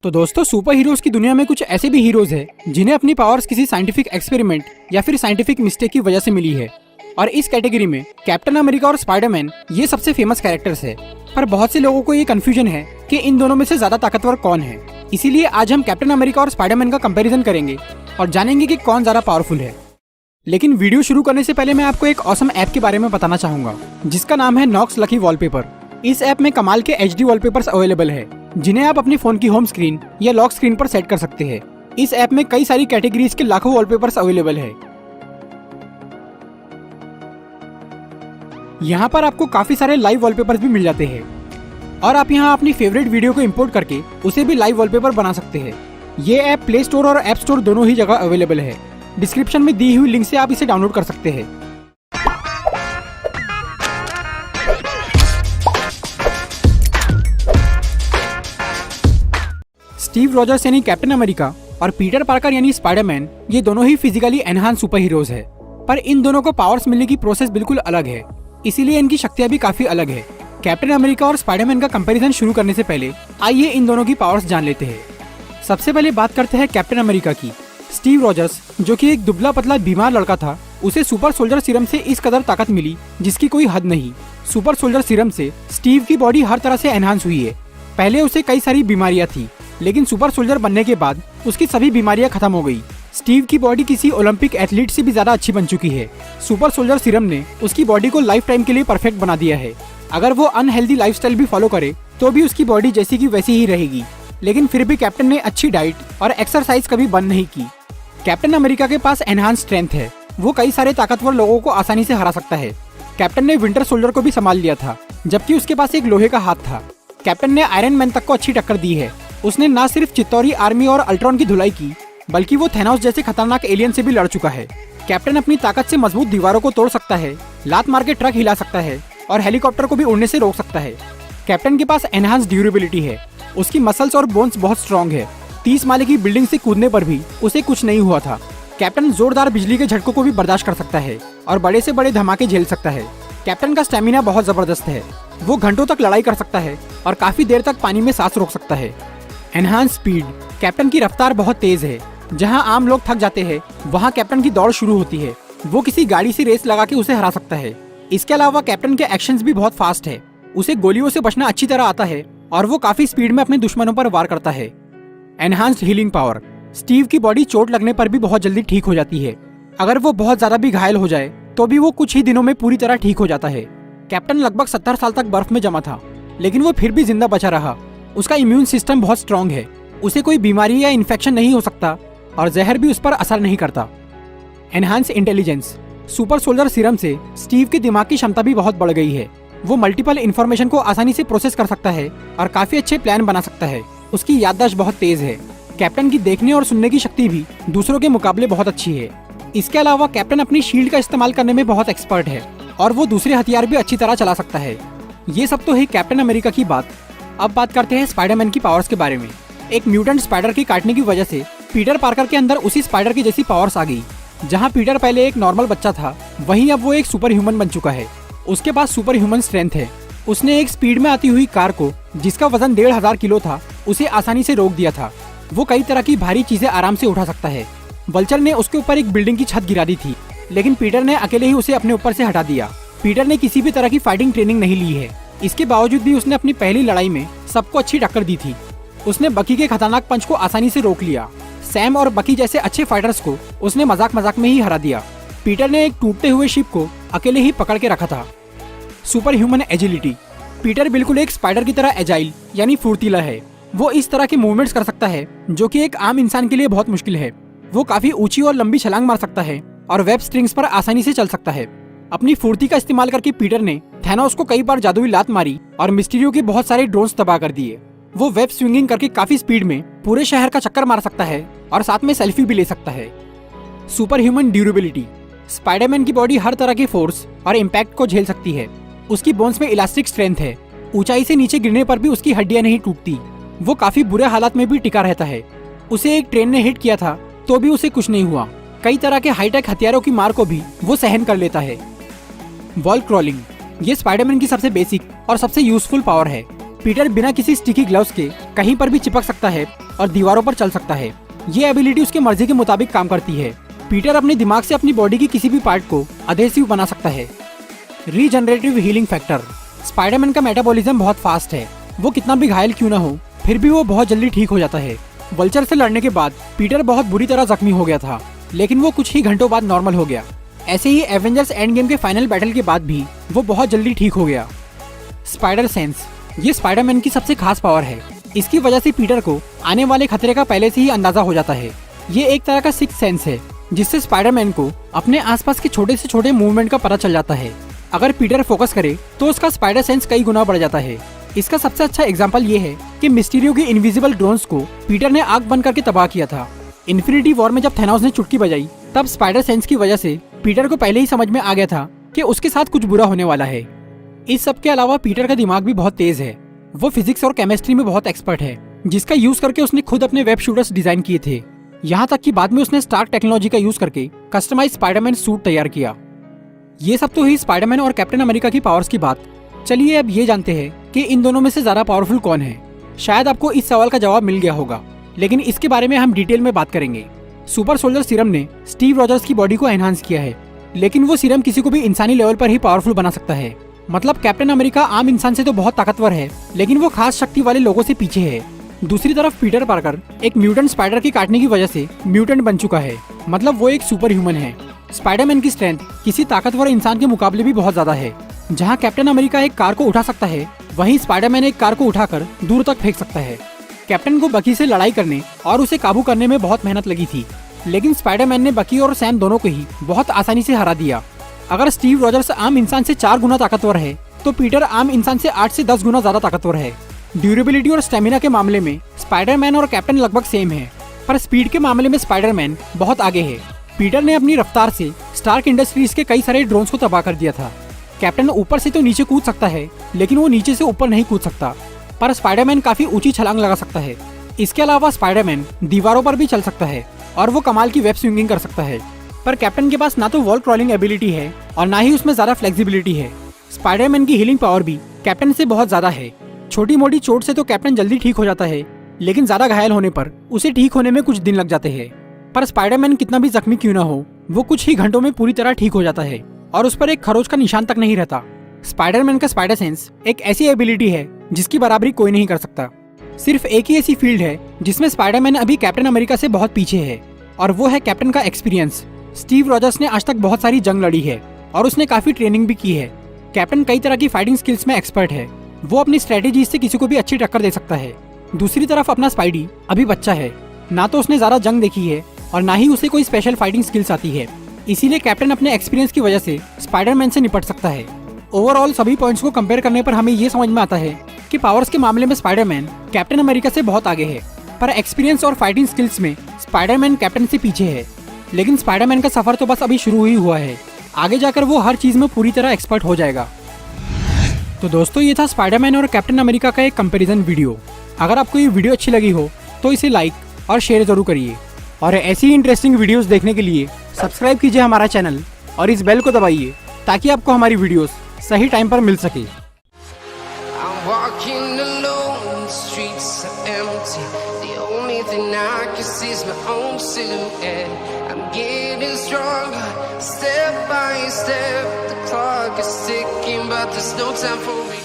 तो दोस्तों, super heroes की दुनिया में कुछ ऐसे भी हीरोज हैं जिन्हें अपनी पावर्स किसी साइंटिफिक एक्सपेरिमेंट या फिर साइंटिफिक मिस्टेक की वजह से मिली है। और इस कैटेगरी में कैप्टन अमेरिका और स्पाइडरमैन ये सबसे फेमस कैरेक्टर्स है। पर बहुत से लोगों को ये कंफ्यूजन है कि इन दोनों में से ज्यादा ताकतवर कौन है। इसीलिए आज हम कैप्टन अमेरिका और स्पाइडरमैन का कंपैरिजन करेंगे और जानेंगे कि कौन ज्यादा पावरफुल है। लेकिन वीडियो शुरू करने से पहले मैं आपको एक ऑसम ऐप के बारे में बताना चाहूंगा जिसका नाम है नॉक्स लकी वॉलपेपर। इस ऐप में कमाल के HD वॉलपेपर्स अवेलेबल है जिन्हें आप अपनी फोन की होम स्क्रीन या लॉक स्क्रीन पर सेट कर सकते हैं। इस ऐप में कई सारी कैटेगरीज के लाखों वॉलपेपर्स अवेलेबल है। यहाँ पर आपको काफी सारे लाइव वॉलपेपर्स भी मिल जाते हैं और आप यहाँ अपनी फेवरेट वीडियो को इंपोर्ट करके उसे भी लाइव वॉलपेपर बना सकते हैं। ये ऐप प्ले स्टोर और ऐप स्टोर दोनों ही जगह अवेलेबल है। डिस्क्रिप्शन में दी हुई लिंक से आप इसे डाउनलोड कर सकते हैं। स्टीव रॉजर्स यानी कैप्टन अमेरिका और पीटर पार्कर यानी स्पाइडरमैन ये दोनों ही फिजिकली एनहांस सुपर हीरोज है। पर इन दोनों को पावर्स मिलने की प्रोसेस बिल्कुल अलग है, इसीलिए इनकी शक्तियां भी काफी अलग है। कैप्टन अमेरिका और स्पाइडरमैन का कंपैरिजन शुरू करने से पहले आइए इन दोनों की पावर्स जान लेते हैं। सबसे पहले बात करते हैं कैप्टन अमेरिका की। स्टीव रॉजर्स, जो कि एक दुबला पतला बीमार लड़का था, उसे सुपर सोल्जर सीरम से इस कदर ताकत मिली जिसकी कोई हद नहीं। सुपर सोल्जर सीरम से स्टीव की बॉडी हर तरह से एनहांस हुई है। पहले उसे कई सारी बीमारियां थी, लेकिन सुपर सोल्जर बनने के बाद उसकी सभी बीमारियां खत्म हो गई। स्टीव की बॉडी किसी ओलंपिक एथलीट से भी ज्यादा अच्छी बन चुकी है। सुपर सोल्जर सीरम ने उसकी बॉडी को लाइफ टाइम के लिए परफेक्ट बना दिया है। अगर वो अनहेल्दी लाइफस्टाइल भी फॉलो करे तो भी उसकी बॉडी जैसी की वैसी ही रहेगी। लेकिन फिर भी कैप्टन ने अच्छी डाइट और एक्सरसाइज कभी बंद नहीं की। कैप्टन अमेरिका के पास एनहांस स्ट्रेंथ है। वो कई सारे ताकतवर लोगों को आसानी से हरा सकता है। कैप्टन ने विंटर सोल्जर को भी संभाल लिया था, जबकि उसके पास एक लोहे का हाथ था। कैप्टन ने आयरन मैन तक को अच्छी टक्कर दी है। उसने न सिर्फ चित्तौरी आर्मी और अल्ट्रॉन की धुलाई की, बल्कि वो थैनोस जैसे खतरनाक एलियन से भी लड़ चुका है। कैप्टन अपनी ताकत से मजबूत दीवारों को तोड़ सकता है, लात मार के ट्रक हिला सकता है और हेलीकॉप्टर को भी उड़ने से रोक सकता है। कैप्टन के पास एनहांस ड्यूरेबिलिटी है। उसकी मसल्स और बोन्स बहुत स्ट्रॉन्ग है। 30 माले की बिल्डिंग से कूदने पर भी उसे कुछ नहीं हुआ था। कैप्टन जोरदार बिजली के झटकों को भी बर्दाश्त कर सकता है और बड़े से बड़े धमाके झेल सकता है। कैप्टन का स्टेमिना बहुत जबरदस्त है। वो घंटों तक लड़ाई कर सकता है और काफी देर तक पानी में सांस रोक सकता है। एनहांस स्पीड, कैप्टन की रफ्तार बहुत तेज है। जहां आम लोग थक जाते हैं, वहां कैप्टन की दौड़ शुरू होती है। वो किसी गाड़ी से रेस लगा के उसे हरा सकता है। इसके अलावा कैप्टन के एक्शंस भी बहुत फास्ट है। उसे गोलियों से बचना अच्छी तरह आता है और वो काफी स्पीड में अपने दुश्मनों पर वार करता है। एनहांस्ड हीलिंग पावर, स्टीव की बॉडी चोट लगने पर भी बहुत जल्दी ठीक हो जाती है। अगर वो बहुत ज्यादा भी घायल हो जाए तो भी वो कुछ ही दिनों में पूरी तरह ठीक हो जाता है। कैप्टन लगभग 70 साल तक बर्फ में जमा था, लेकिन वो फिर भी जिंदा बचा रहा। उसका इम्यून सिस्टम बहुत स्ट्रॉन्ग है। उसे कोई बीमारी या इन्फेक्शन नहीं हो सकता और जहर भी उस पर असर नहीं करता। Enhance intelligence, super soldier serum से स्टीव के दिमाग की क्षमता भी बहुत बढ़ गई है। वो मल्टीपल इन्फॉर्मेशन को आसानी से प्रोसेस कर सकता है और काफी अच्छे प्लान बना सकता है। उसकी याददाश्त बहुत तेज है। कैप्टन की देखने और सुनने की शक्ति भी दूसरों के मुकाबले बहुत अच्छी है। इसके अलावा कैप्टन अपनी शील्ड का इस्तेमाल करने में बहुत एक्सपर्ट है और वो दूसरे हथियार भी अच्छी तरह चला सकता है। ये सब तो है कैप्टन अमेरिका की बात। अब बात करते हैं स्पाइडरमैन की पावर्स के बारे में। एक म्यूटेंट स्पाइडर के काटने की वजह से पीटर पार्कर के अंदर उसी स्पाइडर की जैसी पावर्स आ गई। जहां पीटर पहले एक नॉर्मल बच्चा था, वहीं अब वो एक सुपर ह्यूमन बन चुका है। उसके पास सुपर ह्यूमन स्ट्रेंथ है। उसने एक स्पीड में आती हुई कार को, जिसका वजन 1500 किलो था, उसे आसानी से रोक दिया था। वो कई तरह की भारी चीजें आराम से उठा सकता है। वल्चर ने उसके ऊपर एक बिल्डिंग की छत गिरा दी थी, लेकिन पीटर ने अकेले ही उसे अपने ऊपर से हटा दिया। पीटर ने किसी भी तरह की फाइटिंग ट्रेनिंग नहीं ली है। इसके बावजूद भी उसने अपनी पहली लड़ाई में सबको अच्छी टक्कर दी थी। उसने बकी के खतरनाक पंच को आसानी से रोक लिया। सैम और बकी जैसे अच्छे फाइटर्स को उसने मजाक मजाक में ही हरा दिया। पीटर ने एक टूटते हुए शिप को अकेले ही पकड़ के रखा था। सुपर ह्यूमन एजिलिटी, पीटर बिल्कुल एक स्पाइडर की तरह एजाइल यानी फुर्तीला है। वो इस तरह के मूवमेंट्स कर सकता है जो कि एक आम इंसान के लिए बहुत मुश्किल है। वो काफी ऊंची और लंबी छलांग मार सकता है और वेब स्ट्रिंग्स पर आसानी से चल सकता है। अपनी फुर्ती का इस्तेमाल करके पीटर ने थैनोस को कई बार जादुई लात मारी और मिस्टीरियो के बहुत सारे ड्रोन्स तबाह कर दिए। वो वेब स्विंगिंग करके काफी स्पीड में पूरे शहर का चक्कर मार सकता है और साथ में सेल्फी भी ले सकता है। सुपर ह्यूमन ड्यूरेबिलिटी, स्पाइडरमैन की बॉडी हर तरह के फोर्स और इम्पैक्ट को झेल सकती है। उसकी बोन्स में इलास्टिक स्ट्रेंथ है। ऊंचाई से नीचे गिरने पर भी उसकी हड्डियां नहीं टूटती। वो काफी बुरे हालात में भी टिका रहता है। उसे एक ट्रेन ने हिट किया था तो भी उसे कुछ नहीं हुआ। कई तरह के हाईटेक हथियारों की मार को भी वो सहन कर लेता है। वॉल क्रॉलिंग, ये स्पाइडरमैन की सबसे बेसिक और सबसे यूजफुल पावर है। पीटर बिना किसी स्टिकी ग्लव्स के कहीं पर भी चिपक सकता है और दीवारों पर चल सकता है। ये एबिलिटी उसके मर्जी के मुताबिक काम करती है। पीटर अपने दिमाग से अपनी बॉडी की किसी भी पार्ट को अधेसिव बना सकता है। Regenerative healing factor. स्पाइडरमैन का मेटाबॉलिज्म बहुत फास्ट है। वो कितना भी घायल क्यों ना हो, फिर भी वो बहुत जल्दी ठीक हो जाता है। वल्चर से लड़ने के बाद पीटर बहुत बुरी तरह जख्मी हो गया था, लेकिन वो कुछ ही घंटों बाद नॉर्मल हो गया। ऐसे ही एवेंजर्स एंड गेम के फाइनल बैटल के बाद भी वो बहुत जल्दी ठीक हो गया। Spider sense. ये स्पाइडरमैन की सबसे खास पावर है। इसकी वजह से पीटर को आने वाले खतरे का पहले से ही अंदाजा हो जाता है। ये एक तरह का सिक्स्थ सेंस है, जिससे स्पाइडरमैन को अपने आसपास के छोटे से छोटे मूवमेंट का पता चल जाता है। अगर पीटर फोकस करे तो उसका स्पाइडर सेंस कई गुना बढ़ जाता है। इसका सबसे अच्छा एग्जांपल ये है कि मिस्टीरियो के इनविजिबल ड्रोन्स को पीटर ने आग बंद करके तबाह किया था। इन्फिनिटी वॉर में जब थैनोस ने चुटकी बजाई, तब स्पाइडर सेंस की वजह से पीटर को पहले ही समझ में आ गया था कि उसके साथ कुछ बुरा होने वाला है। इस सब के अलावा पीटर का दिमाग भी बहुत तेज है। वो फिजिक्स और केमिस्ट्री में बहुत एक्सपर्ट है, जिसका यूज करके उसने खुद अपने वेब शूटर्स डिजाइन किए थे। यहाँ तक कि बाद में उसने स्टार्क टेक्नोलॉजी का यूज करके कस्टमाइज स्पाइडरमैन सूट तैयार किया। ये सब तो हुई स्पाइडरमैन और कैप्टन अमेरिका की पावर्स की बात। चलिए अब ये जानते हैं कि इन दोनों में से ज्यादा पावरफुल कौन है। शायद आपको इस सवाल का जवाब मिल गया होगा, लेकिन इसके बारे में हम डिटेल में बात करेंगे। सुपर सोल्जर सीरम ने स्टीव रॉजर्स की बॉडी को एनहांस किया है, लेकिन वो सीरम किसी को भी इंसानी लेवल पर ही पावरफुल बना सकता है। मतलब कैप्टन अमेरिका आम इंसान से तो बहुत ताकतवर है, लेकिन वो खास शक्ति वाले लोगों से पीछे है। दूसरी तरफ पीटर पार्कर एक म्यूटेंट स्पाइडर के काटने की वजह से म्यूटेंट बन चुका है। मतलब वो एक सुपर ह्यूमन है। स्पाइडरमैन की स्ट्रेंथ किसी ताकतवर इंसान के मुकाबले भी बहुत ज्यादा है। जहाँ कैप्टन अमेरिका एक कार को उठा सकता है, वहीं स्पाइडरमैन एक कार को उठाकर दूर तक फेंक सकता है। कैप्टन को बकी से लड़ाई करने और उसे काबू करने में बहुत मेहनत लगी थी, लेकिन स्पाइडरमैन ने बकी और सैम दोनों को ही बहुत आसानी से हरा दिया। अगर स्टीव रॉजर्स आम इंसान से 4 गुना ताकतवर है, तो पीटर आम इंसान से 8 से 10 गुना ज्यादा ताकतवर है। ड्यूरेबिलिटी और स्टेमिना के मामले में स्पाइडरमैन और कैप्टन लगभग सेम है, पर स्पीड के मामले में स्पाइडरमैन बहुत आगे है। पीटर ने अपनी रफ्तार से स्टार्क इंडस्ट्रीज के कई सारे ड्रोन्स को तबाह कर दिया था। कैप्टन ऊपर से तो नीचे कूद सकता है, लेकिन वो नीचे से ऊपर नहीं कूद सकता, पर स्पाइडरमैन काफी ऊंची छलांग लगा सकता है। इसके अलावा स्पाइडरमैन दीवारों पर भी चल सकता है और वो कमाल की वेब स्विंगिंग कर सकता है। पर कैप्टन के पास ना तो वॉल क्रॉलिंग एबिलिटी है और ना ही उसमें ज्यादा फ्लेक्सिबिलिटी है। स्पाइडरमैन की हीलिंग पावर भी कैप्टन से बहुत ज्यादा है। छोटी मोटी चोट से तो कैप्टन जल्दी ठीक हो जाता है, लेकिन ज्यादा घायल होने पर उसे ठीक होने में कुछ दिन लग जाते हैं। पर स्पाइडरमैन कितना भी जख्मी क्यों ना हो, वो कुछ ही घंटों में पूरी तरह ठीक हो जाता है और उस पर एक खरोच का निशान तक नहीं रहता। स्पाइडरमैन का स्पाइडर सेंस एक ऐसी एबिलिटी है जिसकी बराबरी कोई नहीं कर सकता। सिर्फ एक ही ऐसी फील्ड है जिसमें स्पाइडरमैन अभी कैप्टन अमेरिका से बहुत पीछे है, और वो है कैप्टन का एक्सपीरियंस। स्टीव रॉजर्स ने आज तक बहुत सारी जंग लड़ी है और उसने काफी ट्रेनिंग भी की है। कैप्टन कई तरह की फाइटिंग स्किल्स में एक्सपर्ट है। वो अपनी स्ट्रेटेजी से किसी को भी अच्छी टक्कर दे सकता है। दूसरी तरफ अपना स्पाइडी अभी बच्चा है, ना तो उसने ज्यादा जंग देखी है और ना ही उसे कोई स्पेशल फाइटिंग स्किल्स आती है। इसीलिए कैप्टन अपने एक्सपीरियंस की वजह से स्पाइडरमैन से निपट सकता है। ओवरऑल सभी पॉइंट्स को कंपेयर करने पर हमें ये समझ में आता है कि पावर्स के मामले में स्पाइडरमैन कैप्टन अमेरिका से बहुत आगे है, पर एक्सपीरियंस और फाइटिंग स्किल्स में स्पाइडरमैन कैप्टन से पीछे है। लेकिन स्पाइडरमैन का सफर तो बस अभी शुरू ही हुआ है। आगे जाकर वो हर चीज में पूरी तरह एक्सपर्ट हो जाएगा। तो दोस्तों, ये था स्पाइडरमैन और कैप्टन अमेरिका का एक कंपैरिजन वीडियो। अगर आपको ये वीडियो अच्छी लगी हो तो इसे लाइक और शेयर जरूर करिए, और ऐसी इंटरेस्टिंग वीडियोस देखने के लिए सब्सक्राइब कीजिए हमारा चैनल और इस बेल को दबाइए ताकि आपको हमारी वीडियोस सही टाइम पर मिल सके। Walking alone, the streets are empty. The only thing I can see is my own silhouette. I'm getting stronger, step by step. The clock is ticking, but there's no time for me.